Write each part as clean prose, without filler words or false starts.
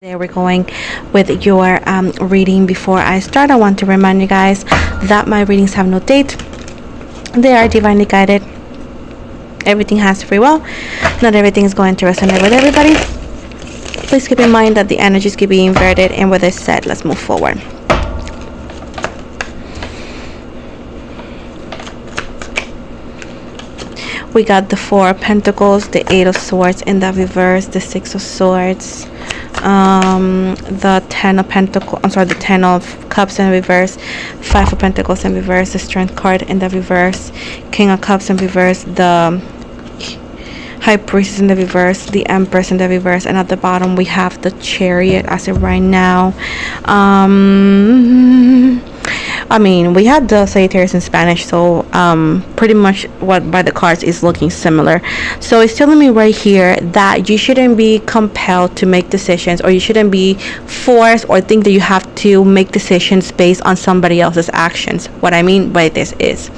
There we're going with your reading. Before I start, I want to remind you guys that my readings have no date. They are divinely guided. Everything has free will. Not everything is going to resonate with everybody. Please keep in mind that the energies can be inverted, and with this said, let's move forward. We got the Four of Pentacles, the Eight of Swords in the reverse, the Six of Swords, the Ten of Pentacles, the Ten of Cups in reverse, Five of Pentacles in reverse, the Strength card in the reverse, King of Cups in reverse, the High Priestess in the reverse, the Empress in the reverse, and at the bottom we have the Chariot as of right now. We had the Sagittarius in Spanish, so pretty much what by the cards is looking similar. So it's telling me right here that you shouldn't be compelled to make decisions, or you shouldn't be forced or think that you have to make decisions based on somebody else's actions. What I mean by this is,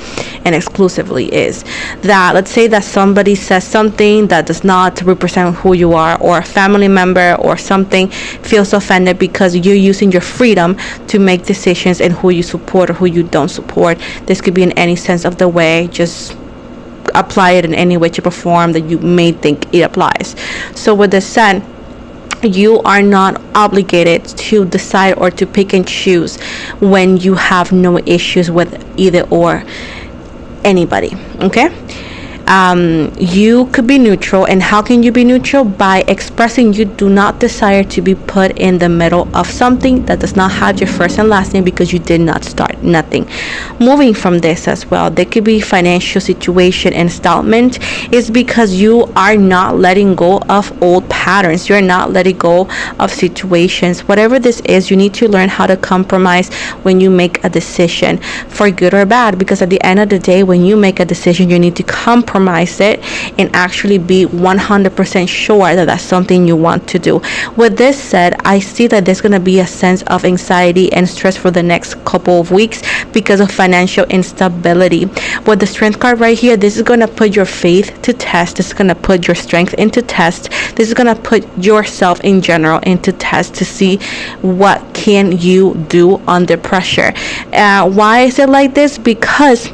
and exclusively is, that let's say that somebody says something that does not represent who you are, or a family member or something feels offended because you're using your freedom to make decisions in who you support or who you don't support. This could be in any sense of the way. Just apply it in any way, shape, or form that you may think it applies. So with this said, you are not obligated to decide or to pick and choose when you have no issues with either or anybody. Okay, you could be neutral. And how can you be neutral? By expressing you do not desire to be put in the middle of something that does not have your first and last name, because you did not start nothing. Moving from this as well, there could be financial situation installment. Is because you are not letting go of old patterns. You're not letting go of situations. Whatever this is, you need to learn how to compromise when you make a decision, for good or bad, because at the end of the day, when you make a decision, you need to compromise it and actually be 100% sure that that's something you want to do. With this said, I see that there's going to be a sense of anxiety and stress for the next couple of weeks because of financial instability. With the Strength card right here, this is going to put your faith to test. This is going to put your strength into test. This is going to put yourself in general into test to see what can you do under pressure. Why is it like this? Because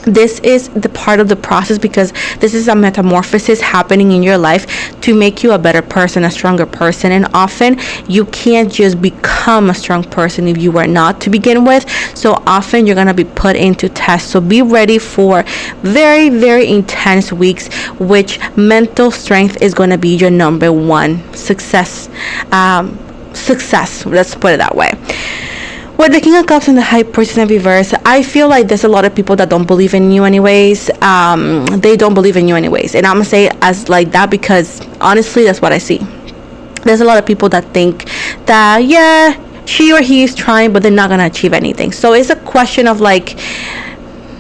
this is the part of the process, because this is a metamorphosis happening in your life to make you a better person, a stronger person. And often you can't just become a strong person if you were not to begin with. So often you're going to be put into test. So be ready for very, very intense weeks, which mental strength is going to be your number one success. Let's put it that way. With the King of Cups and the High Priestess in reverse, I feel like there's a lot of people that don't believe in you anyways. They don't believe in you anyways. And I'm going to say it as like that because honestly, that's what I see. There's a lot of people that think that, yeah, she or he is trying, but they're not going to achieve anything. So it's a question of like,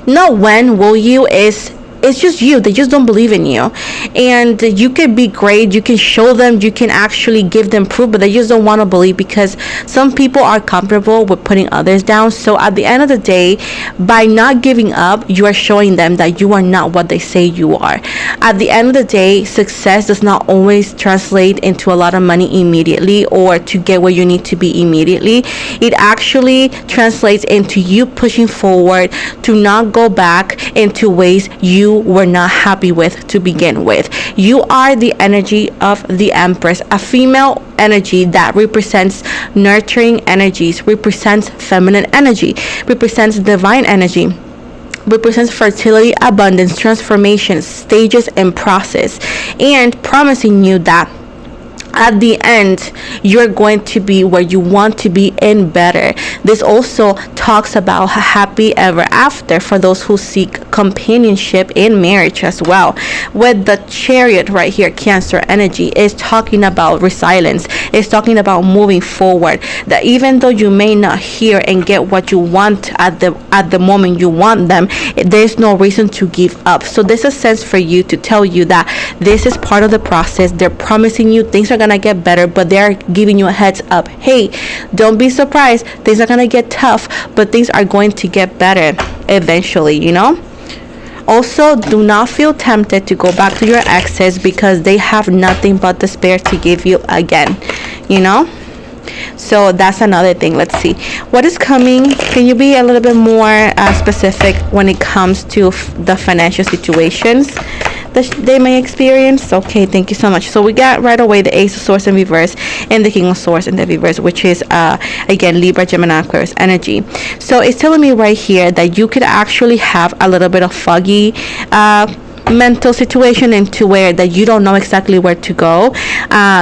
not when will you, it's just you. They just don't believe in you. And you can be great. You can show them. You can actually give them proof. But they just don't want to believe, because some people are comfortable with putting others down. So at the end of the day, by not giving up, you are showing them that you are not what they say you are. At the end of the day, success does not always translate into a lot of money immediately, or to get where you need to be immediately. It actually translates into you pushing forward to not go back into ways you were not happy with to begin with. You are the energy of the Empress, a female energy that represents nurturing energies, represents feminine energy, represents divine energy, represents fertility, abundance, transformation, stages, and process, and promising you that at the end you're going to be where you want to be and better. This also talks about a happy ever after for those who seek companionship in marriage as well. With the Chariot right here, Cancer energy is talking about resilience. It's talking about moving forward, that even though you may not hear and get what you want at the moment you want them, there's no reason to give up. So there's a sense for you to tell you that this is part of the process. They're promising you things are gonna get better, but they're giving you a heads up. Hey, don't be surprised. Things are gonna get tough, but things are going to get better eventually, you know? Also, do not feel tempted to go back to your exes, because they have nothing but despair to give you again, you know? So that's another thing. Let's see what is coming. Can you be a little bit more specific when it comes to the financial situations that they may experience? Okay, thank you so much. So we got right away the Ace of Swords in reverse and the King of Swords in the reverse, which is again Libra, Gemini, Aquarius energy. So it's telling me right here that you could actually have a little bit of foggy mental situation into where that you don't know exactly where to go.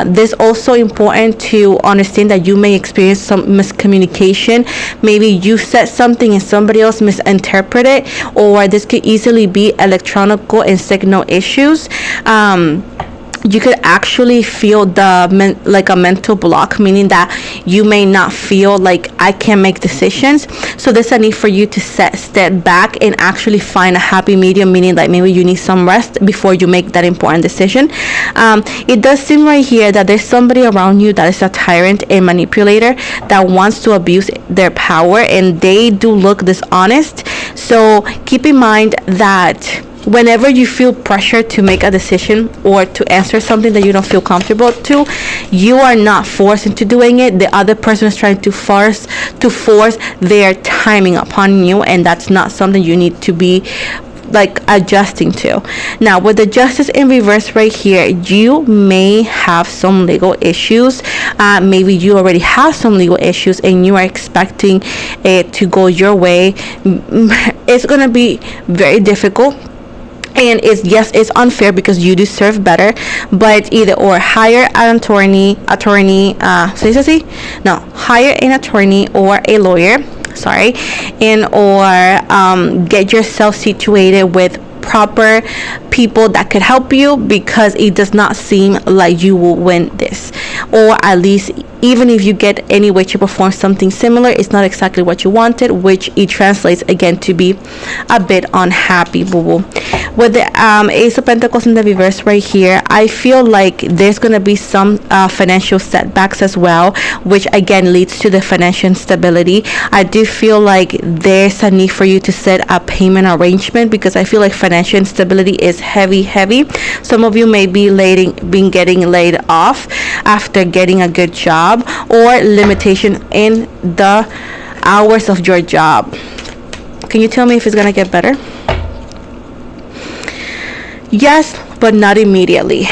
This also important to understand that you may experience some miscommunication. Maybe you said something and somebody else misinterpreted, or this could easily be electronical and signal issues. You could actually feel like a mental block, meaning that you may not feel like I can make decisions. So there's a need for you to step back and actually find a happy medium, meaning that maybe you need some rest before you make that important decision. It does seem right here that there's somebody around you that is a tyrant and manipulator that wants to abuse their power, and they do look dishonest. So keep in mind that whenever you feel pressure to make a decision or to answer something that you don't feel comfortable to, you are not forced into doing it. The other person is trying to force their timing upon you, and that's not something you need to be like adjusting to. Now with the Justice in reverse right here, you may have some legal issues. Maybe you already have some legal issues and you are expecting it to go your way. It's gonna be very difficult, and it's unfair because you deserve better. But either or, hire an attorney, hire an attorney or a lawyer, and or get yourself situated with proper people that could help you, because it does not seem like you will win this, or at least even if you get any way to perform something similar, it's not exactly what you wanted, which it translates again to be a bit unhappy, boo-boo. With the Ace of Pentacles in the reverse right here, I feel like there's gonna be some financial setbacks as well, which again leads to the financial instability. I do feel like there's a need for you to set a payment arrangement, because I feel like financial instability is heavy. Some of you may be getting laid off after getting a good job, or limitation in the hours of your job. Can you tell me if it's gonna get better? Yes, but not immediately.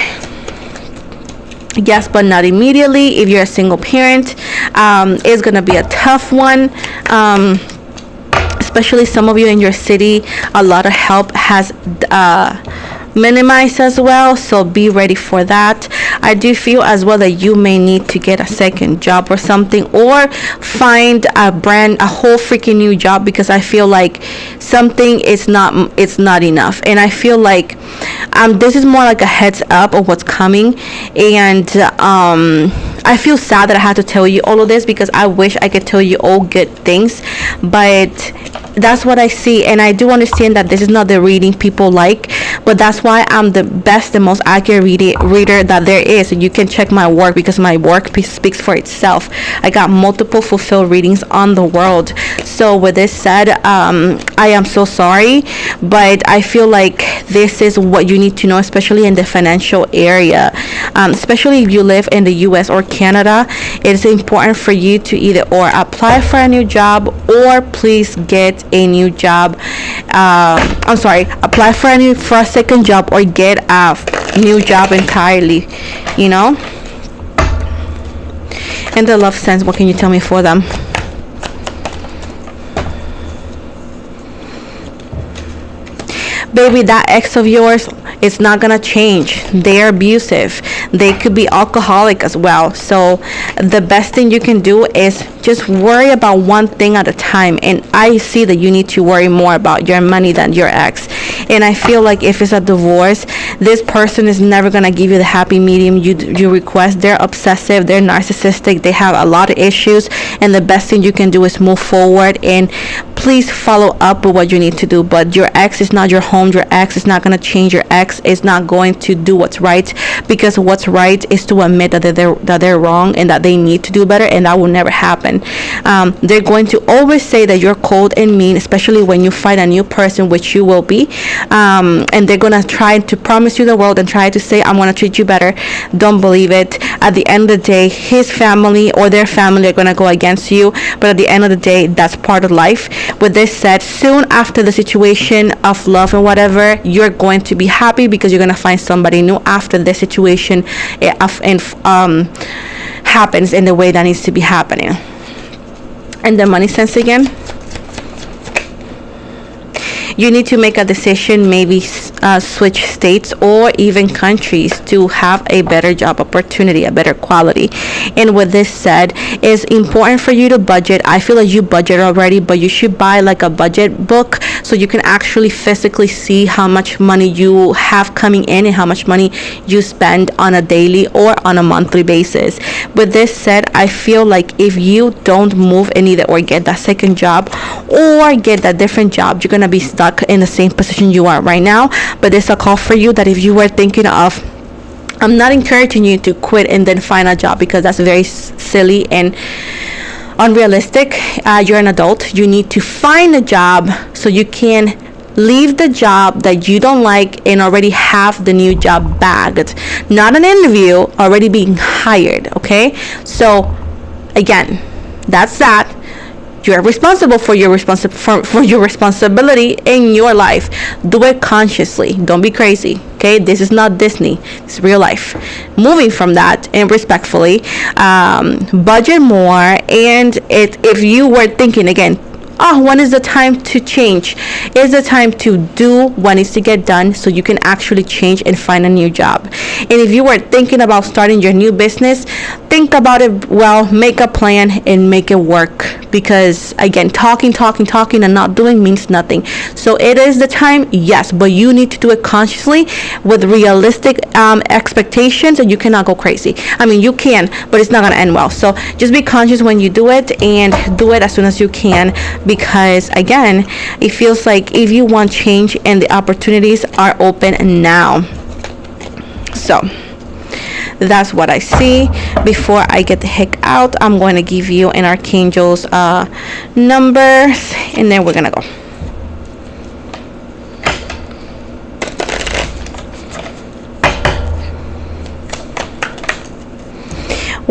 Yes, but not immediately. If you're a single parent, it's gonna be a tough one. Especially some of you in your city, a lot of help has minimized as well, so be ready for that. I do feel as well that you may need to get a second job or something, or find a whole freaking new job, because I feel like something it's not enough. And I feel like this is more like a heads up of what's coming. And I feel sad that I had to tell you all of this, because I wish I could tell you all good things, but that's what I see. And I do understand that this is not the reading people like, but that's why I'm the best and most accurate reader that there is. And you can check my work, because my work speaks for itself. I got multiple fulfilled readings on the world. So with this said, I am so sorry, but I feel like this is what you need to know, especially in the financial area. Especially if you live in the US or Canada, it is important for you to either or apply for a new job, or please get a new job. Apply for a second job, or get a new job entirely, you know. And the love sense, what can you tell me for them? Baby, that ex of yours, it's not gonna change. They're abusive. They could be alcoholic as well. So the best thing you can do is just worry about one thing at a time. And I see that you need to worry more about your money than your ex. And I feel like if it's a divorce, this person is never gonna give you the happy medium you request. They're obsessive, they're narcissistic, they have a lot of issues, and the best thing you can do is move forward and please follow up with what you need to do. But your ex is not your home. Your ex is not going to change. Your ex is not going to do what's right, because what's right is to admit that they're wrong and that they need to do better, and that will never happen. They're going to always say that you're cold and mean, especially when you find a new person, which you will be. And they're going to try to promise you the world and try to say, I'm going to treat you better. Don't believe it. At the end of the day, his family or their family are going to go against you, but at the end of the day, that's part of life. With this said, soon after the situation of love and whatever, you're going to be happy because you're going to find somebody new after the situation happens in the way that needs to be happening. And the money sense again, you need to make a decision, maybe switch states or even countries to have a better job opportunity, a better quality. And with this said, it's important for you to budget. I feel like you budget already, but you should buy like a budget book so you can actually physically see how much money you have coming in and how much money you spend on a daily or on a monthly basis. With this said, I feel like if you don't move and either or get that second job or get that different job, you're going to be stuck in the same position you are right now. But there's a call for you that if you were thinking of, I'm not encouraging you to quit and then find a job, because that's very silly and unrealistic. You're an adult. You need to find a job so you can leave the job that you don't like and already have the new job bagged. Not an interview, already being hired. Okay, so again, that's that. You're responsible for your responsibility in your life. Do it consciously. Don't be crazy. Okay, this is not Disney. It's real life. Moving from that, and respectfully, budget more. And if you were thinking again, when is the time to change? It's the time to do what needs to get done so you can actually change and find a new job. And if you were thinking about starting your new business, think about it well, make a plan and make it work. Because again, talking and not doing means nothing. So it is the time, yes, but you need to do it consciously with realistic expectations, and you cannot go crazy. I mean, you can, but it's not going to end well. So just be conscious when you do it, and do it as soon as you can. Because again, it feels like if you want change and the opportunities are open now. So that's what I see. Before I get the heck out, I'm going to give you an Archangel's numbers, and then we're gonna go.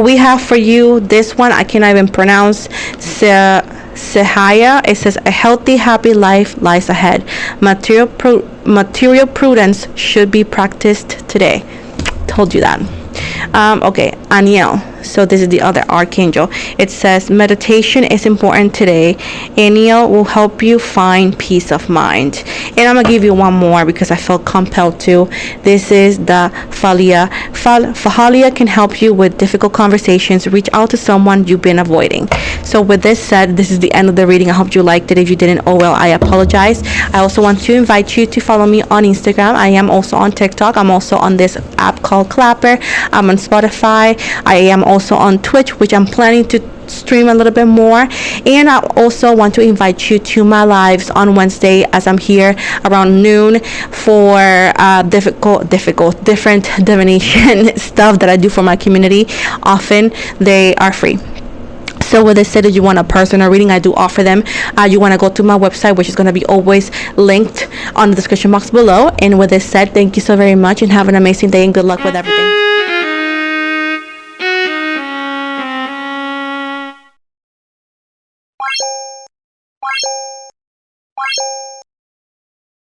We have for you this one, I cannot even pronounce. Sehaya. It says, a healthy, happy life lies ahead. Material prudence should be practiced today. Told you that. Okay, Aniel. So this is the other archangel. It says, meditation is important today. Aniel will help you find peace of mind. And I'm gonna give you one more because I felt compelled to. This is the Fahalia. Fahalia can help you with difficult conversations. Reach out to someone you've been avoiding. So with this said, this is the end of the reading. I hope you liked it. If you didn't, oh well, I apologize. I also want to invite you to follow me on Instagram. I am also on TikTok. I'm also on this app called Clapper. I'm on Spotify. I am also on Twitch, which I'm planning to stream a little bit more. And I also want to invite you to my lives on Wednesday, as I'm here around noon for different divination stuff that I do for my community. Often they are free. So with this said, if you want a personal reading, I do offer them. You want to go to my website, which is going to be always linked on the description box below. And with this said, thank you so very much, and have an amazing day, and good luck with everything.